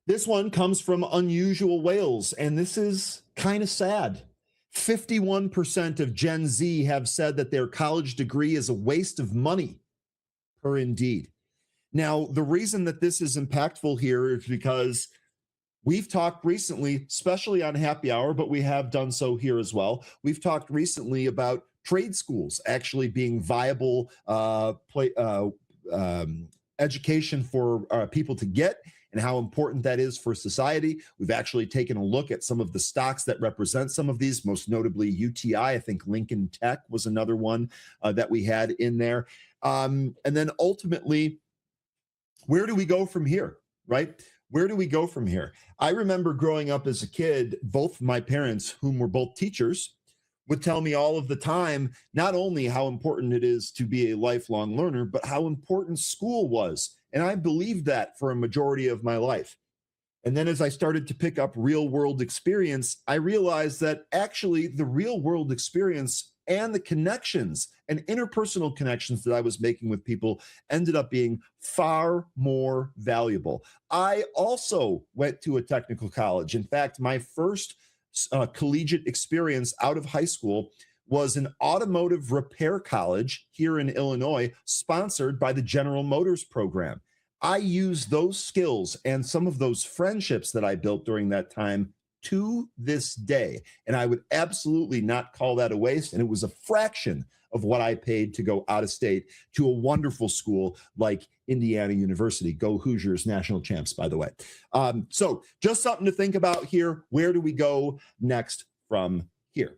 This one comes from Unusual Wales, and this is kind of sad. 51% of Gen Z have said that their college degree is a waste of money, per Indeed. Now, the reason that this is impactful here is because we've talked recently, especially on Happy Hour, but we have done so here as well. We've talked recently about trade schools actually being viable education for people to get and how important that is for society. We've actually taken a look at some of the stocks that represent some of these, most notably UTI. I think Lincoln Tech was another one that we had in there. And then ultimately, where do we go from here, right? Where do we go from here? I remember growing up as a kid, both my parents, whom were both teachers, would tell me all of the time, not only how important it is to be a lifelong learner, but how important school was. And I believed that for a majority of my life. And then as I started to pick up real world experience, I realized that actually the real world experience and the connections and interpersonal connections that I was making with people ended up being far more valuable. I also went to a technical college. In fact, my first collegiate experience out of high school was an automotive repair college here in Illinois, sponsored by the General Motors program. I used those skills and some of those friendships that I built during that time to this day. And I would absolutely not call that a waste. And it was a fraction of what I paid to go out of state to a wonderful school like Indiana University. Go Hoosiers, national champs, by the way. So just something to think about here. Where do we go next from here?